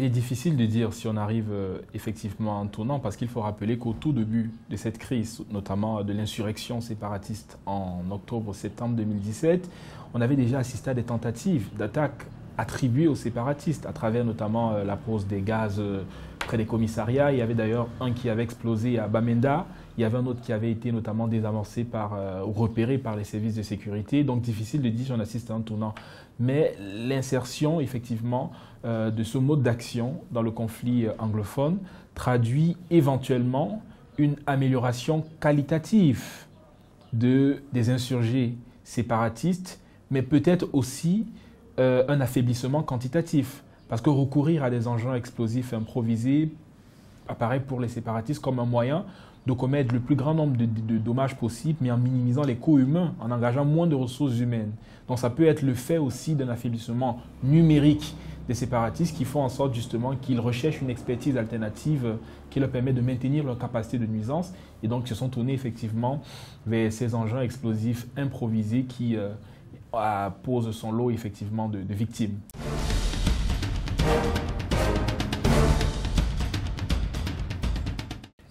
il est difficile de dire si on arrive effectivement à un tournant parce qu'il faut rappeler qu'au tout début de cette crise, notamment de l'insurrection séparatiste en octobre-septembre 2017, on avait déjà assisté à des tentatives d'attaque attribuées aux séparatistes à travers notamment la pose des gaz près des commissariats. Il y avait d'ailleurs un qui avait explosé à Bamenda. Il y avait un autre qui avait été notamment désamorcé ou repéré par les services de sécurité. Donc difficile de dire si on assiste à un tournant. Mais l'insertion effectivement de ce mode d'action dans le conflit anglophone traduit éventuellement une amélioration qualitative des insurgés séparatistes, mais peut-être aussi un affaiblissement quantitatif. Parce que recourir à des engins explosifs improvisés apparaît pour les séparatistes comme un moyen de commettre le plus grand nombre de dommages possibles, mais en minimisant les coûts humains, en engageant moins de ressources humaines. Donc ça peut être le fait aussi d'un affaiblissement numérique des séparatistes qui font en sorte justement qu'ils recherchent une expertise alternative qui leur permet de maintenir leur capacité de nuisance et donc se sont tournés effectivement vers ces engins explosifs improvisés qui posent son lot effectivement de victimes.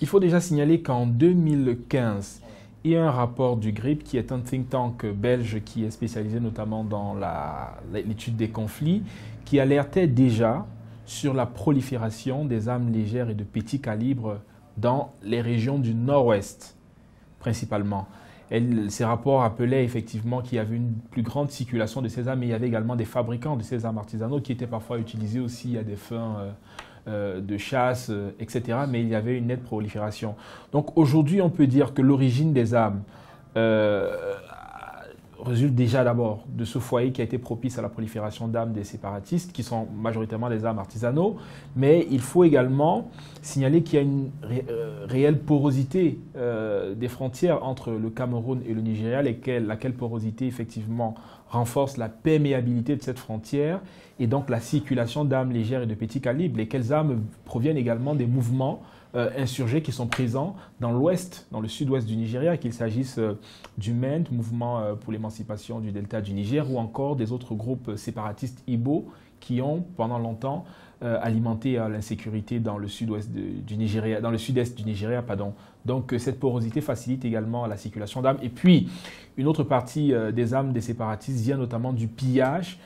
Il faut déjà signaler qu'en 2015, il y a un rapport du GRIP, qui est un think tank belge qui est spécialisé notamment dans l'étude des conflits, qui alertait déjà sur la prolifération des armes légères et de petit calibre dans les régions du nord-ouest, principalement. Ces rapports appelaient effectivement qu'il y avait une plus grande circulation de ces armes, mais il y avait également des fabricants de ces armes artisanaux qui étaient parfois utilisés aussi à des fins de chasse, etc. Mais il y avait une nette prolifération. Donc aujourd'hui, on peut dire que l'origine des armes résulte déjà d'abord de ce foyer qui a été propice à la prolifération d'armes des séparatistes, qui sont majoritairement des armes artisanaux. Mais il faut également signaler qu'il y a une réelle porosité des frontières entre le Cameroun et le Nigeria, laquelle porosité effectivement renforce la perméabilité de cette frontière et donc la circulation d'armes légères et de petit calibre, lesquelles armes proviennent également des mouvements insurgés qui sont présents dans l'ouest, dans le sud-ouest du Nigeria, qu'il s'agisse du MENT, mouvement pour l'émancipation du delta du Niger, ou encore des autres groupes séparatistes Igbo qui ont pendant longtemps alimenté l'insécurité dans le sud-ouest du Nigeria, dans le sud-est du Nigeria, pardon. Donc cette porosité facilite également la circulation d'armes. Et puis une autre partie des armes des séparatistes vient notamment du pillage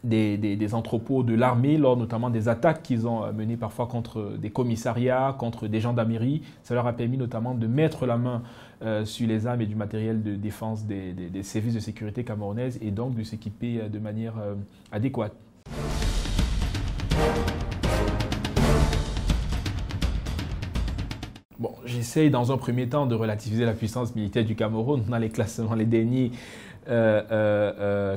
des entrepôts de l'armée, lors notamment des attaques qu'ils ont menées parfois contre des commissariats, contre des gendarmeries. Ça leur a permis notamment de mettre la main sur les armes et du matériel de défense des services de sécurité camerounaises et donc de s'équiper de manière adéquate. Bon, j'essaye dans un premier temps de relativiser la puissance militaire du Cameroun dans les classements, les derniers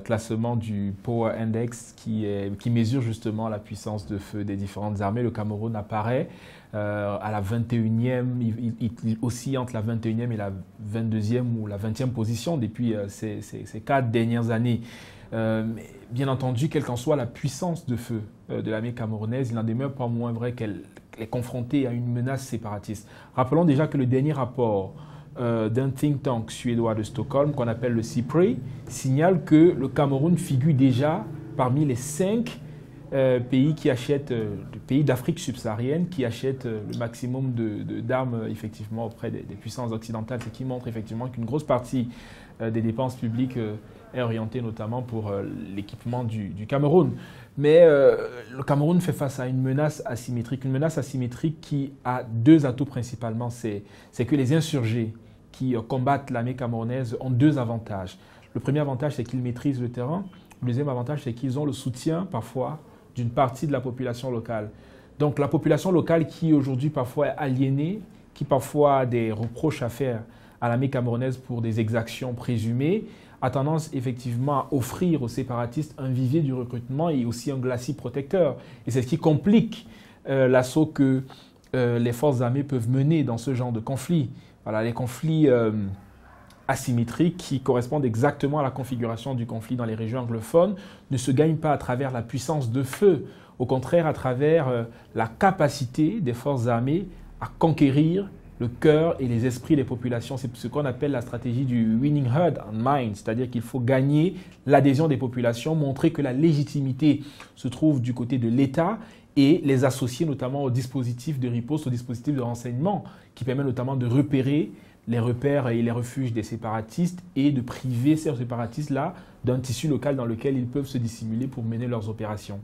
classement du Power Index qui mesure justement la puissance de feu des différentes armées. Le Cameroun apparaît à la 21e, il oscille entre la 21e et la 22e ou la 20e position depuis ces 4 dernières années. Mais bien entendu, quelle qu'en soit la puissance de feu de l'armée camerounaise, il n'en demeure pas moins vrai qu'elle est confrontée à une menace séparatiste. Rappelons déjà que le dernier rapport d'un think tank suédois de Stockholm, qu'on appelle le CIPRI, signale que le Cameroun figure déjà parmi les 5 pays qui achètent, pays d'Afrique subsaharienne qui achètent le maximum d'armes effectivement auprès des puissances occidentales, ce qui montre effectivement qu'une grosse partie des dépenses publiques est orientée notamment pour l'équipement du Cameroun. Mais le Cameroun fait face à une menace asymétrique qui a 2 atouts principalement. C'est que les insurgés qui combattent l'armée camerounaise ont 2 avantages. Le premier avantage, c'est qu'ils maîtrisent le terrain. Le deuxième avantage, c'est qu'ils ont le soutien parfois d'une partie de la population locale. Donc la population locale qui aujourd'hui parfois est aliénée, qui parfois a des reproches à faire à l'armée camerounaise pour des exactions présumées, a tendance effectivement à offrir aux séparatistes un vivier du recrutement et aussi un glacis protecteur. Et c'est ce qui complique l'assaut que les forces armées peuvent mener dans ce genre de conflits. Voilà, les conflits asymétriques qui correspondent exactement à la configuration du conflit dans les régions anglophones ne se gagnent pas à travers la puissance de feu, au contraire à travers la capacité des forces armées à conquérir le cœur et les esprits des populations. C'est ce qu'on appelle la stratégie du winning heart and mind, c'est-à-dire qu'il faut gagner l'adhésion des populations, montrer que la légitimité se trouve du côté de l'État et les associer notamment au dispositif de riposte, au dispositif de renseignement qui permet notamment de repérer les repères et les refuges des séparatistes et de priver ces séparatistes-là d'un tissu local dans lequel ils peuvent se dissimuler pour mener leurs opérations.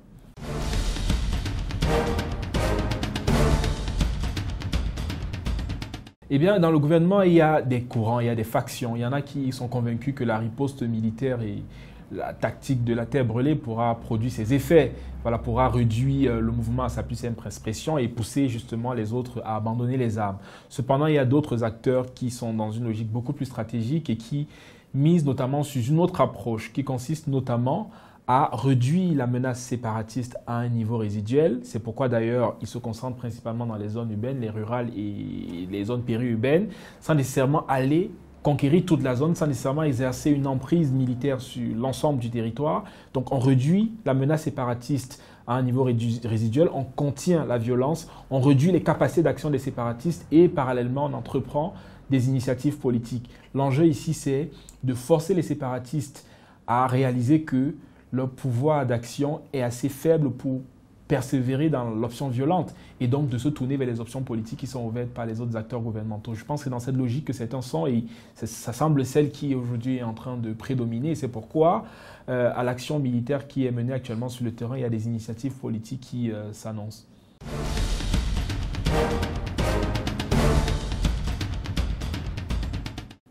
Eh bien, dans le gouvernement, il y a des courants, il y a des factions. Il y en a qui sont convaincus que la riposte militaire et la tactique de la terre brûlée pourra produire ses effets, voilà, pourra réduire le mouvement à sa plus simple expression et pousser justement les autres à abandonner les armes. Cependant, il y a d'autres acteurs qui sont dans une logique beaucoup plus stratégique et qui misent notamment sur une autre approche qui consiste notamment à réduire la menace séparatiste à un niveau résiduel. C'est pourquoi d'ailleurs ils se concentrent principalement dans les zones urbaines, les rurales et les zones périurbaines, sans nécessairement aller conquérir toute la zone, sans nécessairement exercer une emprise militaire sur l'ensemble du territoire. Donc on réduit la menace séparatiste à un niveau résiduel, on contient la violence, on réduit les capacités d'action des séparatistes et parallèlement on entreprend des initiatives politiques. L'enjeu ici c'est de forcer les séparatistes à réaliser que leur pouvoir d'action est assez faible pour persévérer dans l'option violente et donc de se tourner vers les options politiques qui sont ouvertes par les autres acteurs gouvernementaux. Je pense que c'est dans cette logique que certains sont et ça semble celle qui aujourd'hui est en train de prédominer. C'est pourquoi à l'action militaire qui est menée actuellement sur le terrain, il y a des initiatives politiques qui s'annoncent.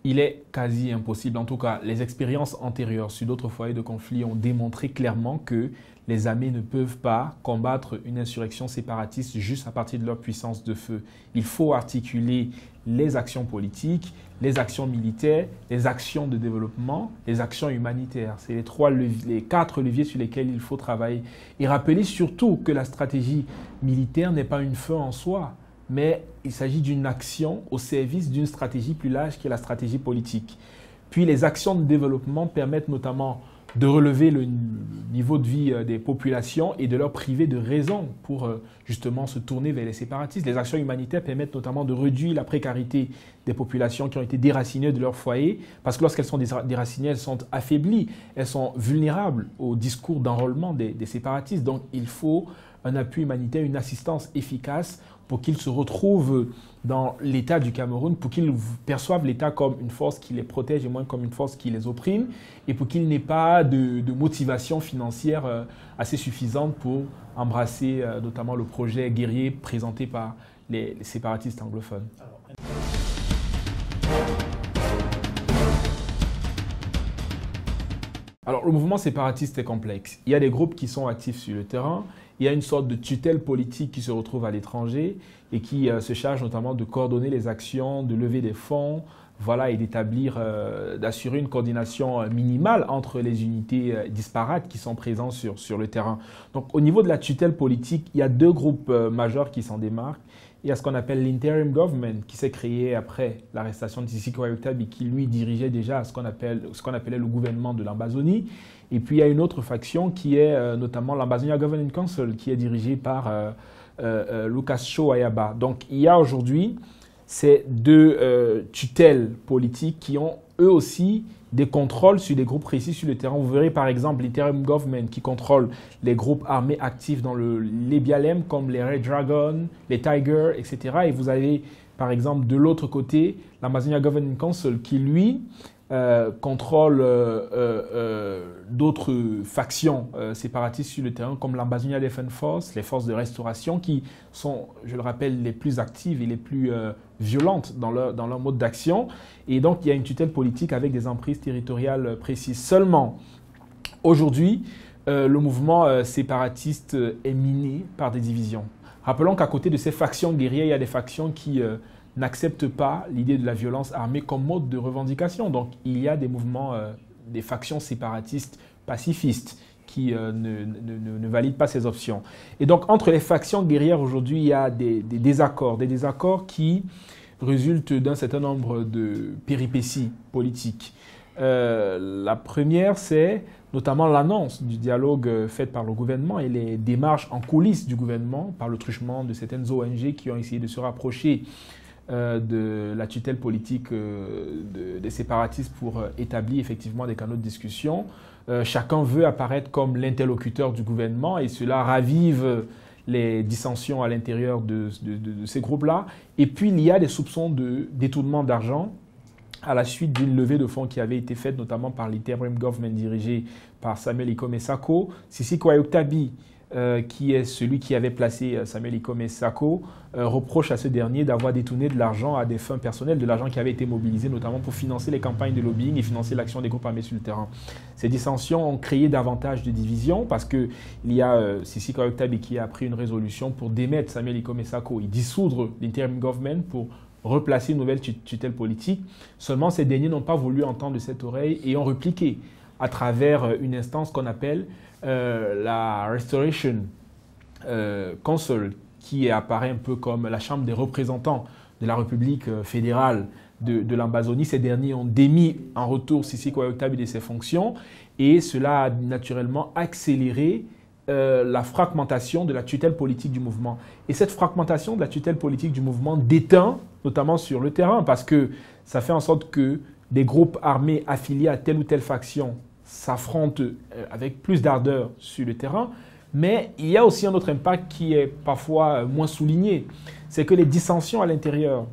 Il est quasi impossible, en tout cas les expériences antérieures sur d'autres foyers de conflit ont démontré clairement que les armées ne peuvent pas combattre une insurrection séparatiste juste à partir de leur puissance de feu. Il faut articuler les actions politiques, les actions militaires, les actions de développement, les actions humanitaires. C'est les 4 leviers sur lesquels il faut travailler. Et rappeler surtout que la stratégie militaire n'est pas une fin en soi, mais il s'agit d'une action au service d'une stratégie plus large qui est la stratégie politique. Puis les actions de développement permettent notamment de relever le niveau de vie des populations et de leur priver de raison pour justement se tourner vers les séparatistes. Les actions humanitaires permettent notamment de réduire la précarité des populations qui ont été déracinées de leur foyer, parce que lorsqu'elles sont déracinées, elles sont affaiblies, elles sont vulnérables au discours d'enrôlement des séparatistes. Donc il faut un appui humanitaire, une assistance efficace pour qu'ils se retrouvent dans l'État du Cameroun, pour qu'ils perçoivent l'État comme une force qui les protège et moins comme une force qui les opprime, et pour qu'il n'ait pas de motivation financière assez suffisante pour embrasser notamment le projet guerrier présenté par les séparatistes anglophones. Alors, le mouvement séparatiste est complexe. Il y a des groupes qui sont actifs sur le terrain. Il y a une sorte de tutelle politique qui se retrouve à l'étranger et qui se charge notamment de coordonner les actions, de lever des fonds, voilà, et d'assurer une coordination minimale entre les unités disparates qui sont présentes sur le terrain. Donc, au niveau de la tutelle politique, il y a 2 groupes majeurs qui s'en démarquent. Il y a ce qu'on appelle l'interim government qui s'est créé après l'arrestation de Sissi Kouyaouta et qui lui dirigeait déjà ce qu'on appelait le gouvernement de l'Ambazonie. Et puis il y a une autre faction qui est notamment l'Ambazonia Governing Council qui est dirigée par Lucas Shaw Ayaba. Donc il y a aujourd'hui ces 2 tutelles politiques qui ont eux aussi des contrôles sur des groupes précis sur le terrain. Vous verrez par exemple l'interim government qui contrôle les groupes armés actifs dans les BLM comme les Red Dragon, les Tigers, etc. Et vous avez par exemple de l'autre côté l'Amazonia Governing Council qui lui contrôle d'autres factions séparatistes sur le terrain comme l'Ambazonia Defense Force, les forces de restauration qui sont, je le rappelle, les plus actives et les plus violentes dans leur mode d'action. Et donc, il y a une tutelle politique avec des emprises territoriales précises. Seulement, aujourd'hui, le mouvement séparatiste est miné par des divisions. Rappelons qu'à côté de ces factions guerrières, il y a des factions qui n'acceptent pas l'idée de la violence armée comme mode de revendication. Donc, il y a des mouvements, des factions séparatistes pacifistes qui ne valident pas ces options. Et donc, entre les factions guerrières aujourd'hui, il y a des désaccords qui résultent d'un certain nombre de péripéties politiques. La première, c'est notamment l'annonce du dialogue fait par le gouvernement et les démarches en coulisses du gouvernement par le truchement de certaines ONG qui ont essayé de se rapprocher de la tutelle politique des séparatistes pour établir effectivement des canaux de discussion. Chacun veut apparaître comme l'interlocuteur du gouvernement et cela ravive les dissensions à l'intérieur de ces groupes-là. Et puis, il y a des soupçons de détournement d'argent à la suite d'une levée de fonds qui avait été faite notamment par l'interim government dirigé par Samuel Ikome Sako. Sisi Kwayo Tabi, qui est celui qui avait placé Samuel Ikome Sako, reproche à ce dernier d'avoir détourné de l'argent à des fins personnelles, de l'argent qui avait été mobilisé notamment pour financer les campagnes de lobbying et financer l'action des groupes armés sur le terrain. Ces dissensions ont créé davantage de divisions parce qu'il y a Sisi Kwayo Tabi qui a pris une résolution pour démettre Samuel Ikome Sako et dissoudre l'interim government pour replacer une nouvelle tutelle politique. Seulement, ces derniers n'ont pas voulu entendre de cette oreille et ont répliqué à travers une instance qu'on appelle la Restoration Council, qui apparaît un peu comme la Chambre des représentants de la République fédérale de l'Ambazonie. Ces derniers ont démis en retour Sisi Kwayo Tabi de ses fonctions et cela a naturellement accéléré la fragmentation de la tutelle politique du mouvement. Et cette fragmentation de la tutelle politique du mouvement déteint, notamment sur le terrain, parce que ça fait en sorte que des groupes armés affiliés à telle ou telle faction s'affrontent avec plus d'ardeur sur le terrain. Mais il y a aussi un autre impact qui est parfois moins souligné, c'est que les dissensions à l'intérieur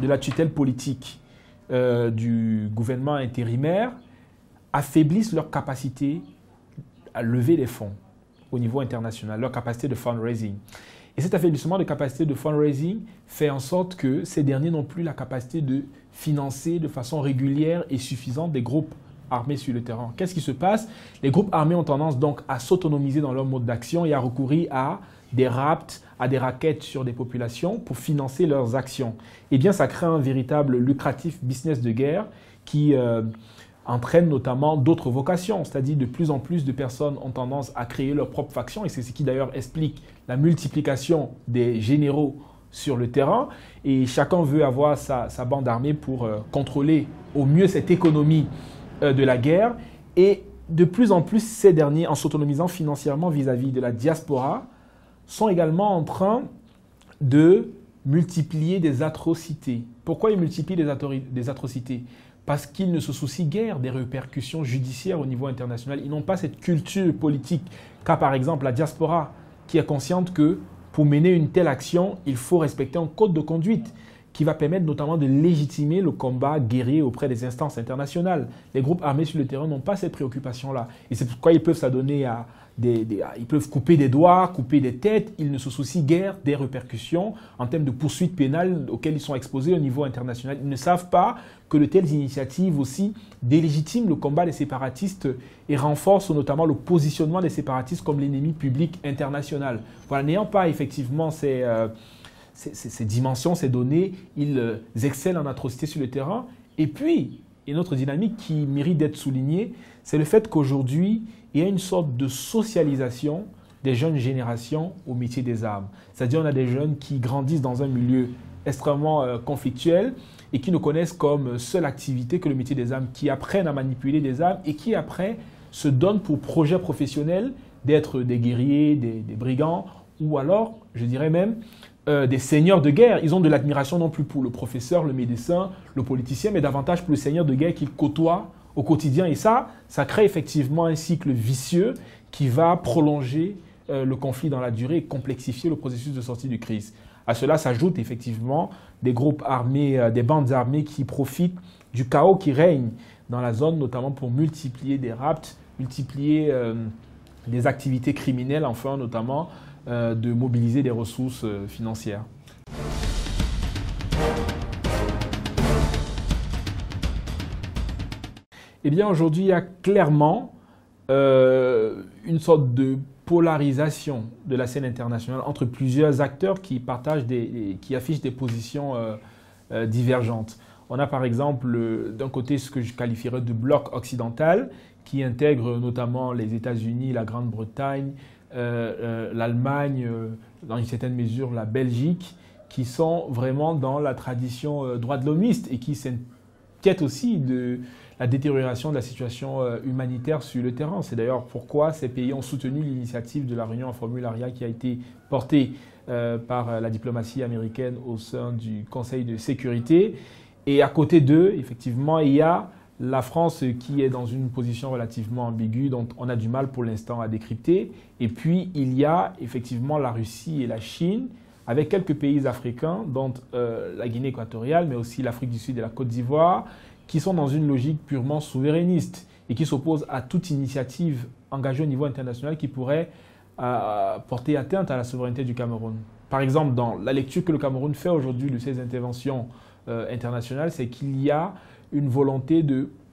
de la tutelle politique du gouvernement intérimaire affaiblissent leur capacité à lever des fonds au niveau international, leur capacité de fundraising. Et cet affaiblissement de capacité de fundraising fait en sorte que ces derniers n'ont plus la capacité de financer de façon régulière et suffisante des groupes armés sur le terrain. Qu'est-ce qui se passe? Les groupes armés ont tendance donc à s'autonomiser dans leur mode d'action et à recourir à des rapts, à des rackets sur des populations pour financer leurs actions. Eh bien, ça crée un véritable lucratif business de guerre qui entraîne notamment d'autres vocations, c'est-à-dire de plus en plus de personnes ont tendance à créer leur propre faction et c'est ce qui d'ailleurs explique la multiplication des généraux sur le terrain et chacun veut avoir sa bande armée pour contrôler au mieux cette économie de la guerre et de plus en plus ces derniers, en s'autonomisant financièrement vis-à-vis de la diaspora, sont également en train de multiplier des atrocités. Pourquoi ils multiplient des atrocités? Parce qu'ils ne se soucient guère des répercussions judiciaires au niveau international. Ils n'ont pas cette culture politique qu'a par exemple la diaspora qui est consciente que pour mener une telle action, il faut respecter un code de conduite qui va permettre notamment de légitimer le combat guerrier auprès des instances internationales. Les groupes armés sur le terrain n'ont pas cette préoccupation-là. Et c'est pourquoi ils peuvent s'adonner à ils peuvent couper des doigts, couper des têtes. Ils ne se soucient guère des répercussions en termes de poursuites pénales auxquelles ils sont exposés au niveau international. Ils ne savent pas que de telles initiatives aussi délégitiment le combat des séparatistes et renforcent notamment le positionnement des séparatistes comme l'ennemi public international. Voilà, n'ayant pas effectivement ces dimensions, ces données, ils excellent en atrocité sur le terrain. Et puis, une autre dynamique qui mérite d'être soulignée, c'est le fait qu'aujourd'hui, il y a une sorte de socialisation des jeunes générations au métier des armes. C'est-à-dire on a des jeunes qui grandissent dans un milieu extrêmement conflictuel et qui ne connaissent comme seule activité que le métier des armes, qui apprennent à manipuler des armes et qui après se donnent pour projet professionnel d'être des guerriers, des brigands ou alors, je dirais même, des seigneurs de guerre. Ils ont de l'admiration non plus pour le professeur, le médecin, le politicien, mais davantage pour le seigneur de guerre qu'ils côtoient au quotidien. Et ça crée effectivement un cycle vicieux qui va prolonger le conflit dans la durée et complexifier le processus de sortie de crise. À cela s'ajoutent effectivement des groupes armés, des bandes armées qui profitent du chaos qui règne dans la zone, notamment pour multiplier des rapts, multiplier des activités criminelles, enfin notamment de mobiliser des ressources financières. Eh bien, aujourd'hui, il y a clairement une sorte de polarisation de la scène internationale entre plusieurs acteurs qui qui affichent des positions divergentes. On a par exemple d'un côté ce que je qualifierais de bloc occidental qui intègre notamment les États-Unis, la Grande-Bretagne, l'Allemagne, dans une certaine mesure la Belgique, qui sont vraiment dans la tradition droit de l'homiste et qui s'inquiètent aussi de la détérioration de la situation humanitaire sur le terrain. C'est d'ailleurs pourquoi ces pays ont soutenu l'initiative de la réunion en Formule Aria qui a été portée par la diplomatie américaine au sein du Conseil de sécurité. Et à côté d'eux, effectivement, il y a la France qui est dans une position relativement ambiguë, dont on a du mal pour l'instant à décrypter. Et puis, il y a effectivement la Russie et la Chine, avec quelques pays africains, dont la Guinée équatoriale, mais aussi l'Afrique du Sud et la Côte d'Ivoire, qui sont dans une logique purement souverainiste et qui s'opposent à toute initiative engagée au niveau international qui pourrait porter atteinte à la souveraineté du Cameroun. Par exemple, dans la lecture que le Cameroun fait aujourd'hui de ses interventions internationales, c'est qu'il y a une volonté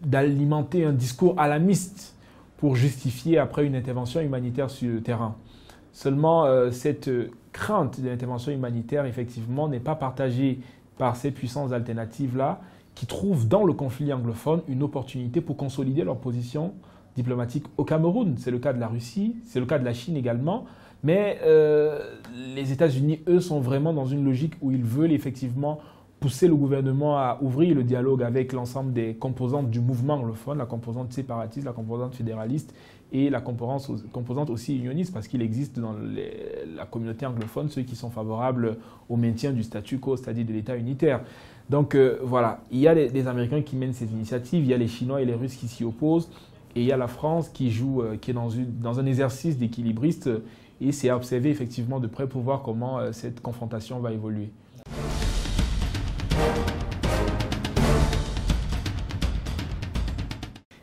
d'alimenter un discours alarmiste pour justifier après une intervention humanitaire sur le terrain. Seulement, cette crainte de l'intervention humanitaire, effectivement, n'est pas partagée par ces puissances alternatives-là qui trouvent dans le conflit anglophone une opportunité pour consolider leur position diplomatique au Cameroun. C'est le cas de la Russie, c'est le cas de la Chine également. Mais les États-Unis, eux, sont vraiment dans une logique où ils veulent effectivement pousser le gouvernement à ouvrir le dialogue avec l'ensemble des composantes du mouvement anglophone, la composante séparatiste, la composante fédéraliste et la composante aussi unioniste, parce qu'il existe dans la communauté anglophone ceux qui sont favorables au maintien du statu quo, c'est-à-dire de l'État unitaire. Donc voilà, il y a les Américains qui mènent ces initiatives, il y a les Chinois et les Russes qui s'y opposent, et il y a la France qui est dans un exercice d'équilibriste, et c'est à observer effectivement de près pour voir comment cette confrontation va évoluer.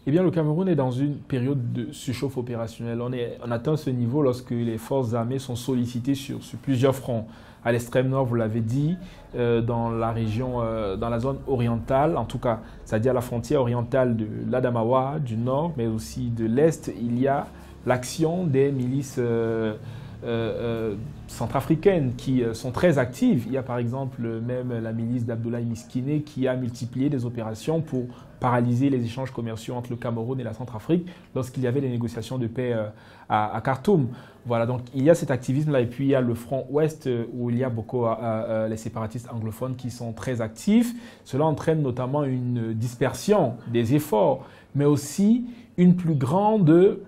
Eh bien, le Cameroun est dans une période de surchauffe opérationnelle. On atteint ce niveau lorsque les forces armées sont sollicitées sur plusieurs fronts. À l'extrême nord, vous l'avez dit, dans la région, dans la zone orientale, en tout cas, c'est-à-dire la frontière orientale de l'Adamawa, du nord, mais aussi de l'est, il y a l'action des milices centrafricaines qui sont très actives. Il y a par exemple même la milice d'Abdoulaye Miskiné qui a multiplié des opérations pour paralyser les échanges commerciaux entre le Cameroun et la Centrafrique lorsqu'il y avait les négociations de paix à Khartoum. Voilà, donc il y a cet activisme-là et puis il y a le front ouest où il y a beaucoup les séparatistes anglophones qui sont très actifs. Cela entraîne notamment une dispersion des efforts, mais aussi une plus grande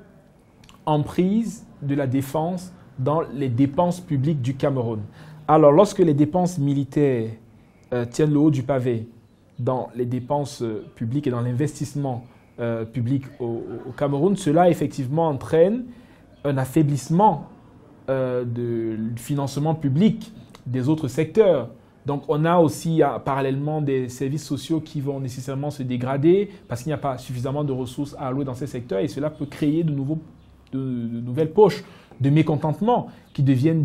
emprise de la défense dans les dépenses publiques du Cameroun. Alors, lorsque les dépenses militaires tiennent le haut du pavé dans les dépenses publiques et dans l'investissement public au Cameroun, cela effectivement entraîne un affaiblissement du financement public des autres secteurs. Donc, on a aussi parallèlement des services sociaux qui vont nécessairement se dégrader parce qu'il n'y a pas suffisamment de ressources à allouer dans ces secteurs et cela peut créer de nouvelles poches de mécontentement qui deviennent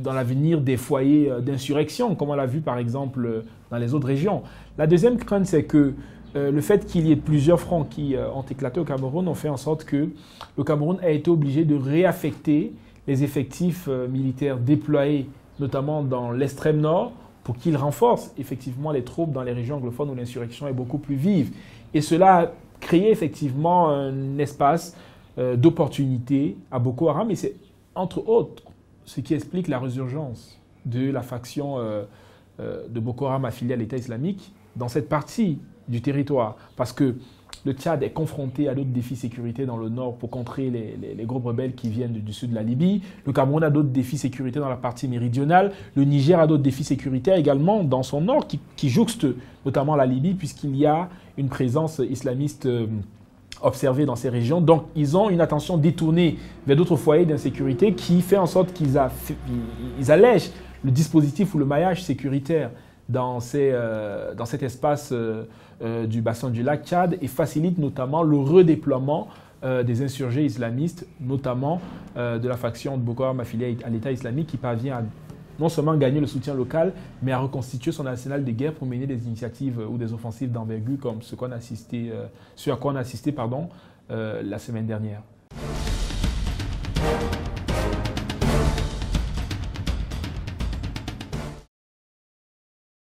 dans l'avenir des foyers d'insurrection, comme on l'a vu par exemple dans les autres régions. La deuxième crainte, c'est que le fait qu'il y ait plusieurs fronts qui ont éclaté au Cameroun ont fait en sorte que le Cameroun a été obligé de réaffecter les effectifs militaires déployés, notamment dans l'extrême nord, pour qu'ils renforcent effectivement les troupes dans les régions anglophones où l'insurrection est beaucoup plus vive. Et cela a créé effectivement un espace d'opportunités à Boko Haram, et c'est entre autres ce qui explique la résurgence de la faction de Boko Haram affiliée à l'État islamique dans cette partie du territoire. Parce que le Tchad est confronté à d'autres défis sécurité dans le nord pour contrer les groupes rebelles qui viennent du sud de la Libye. Le Cameroun a d'autres défis sécurité dans la partie méridionale. Le Niger a d'autres défis sécuritaires également dans son nord qui jouxtent notamment la Libye puisqu'il y a une présence islamiste observés dans ces régions. Donc, ils ont une attention détournée vers d'autres foyers d'insécurité qui fait en sorte qu'ils allègent le dispositif ou le maillage sécuritaire dans cet espace du bassin du lac Tchad et facilitent notamment le redéploiement des insurgés islamistes, notamment de la faction de Boko Haram affiliée à l'État islamique qui parvient à non seulement gagner le soutien local, mais à reconstituer son arsenal de guerre pour mener des initiatives ou des offensives d'envergure comme ce à quoi on a assisté la semaine dernière.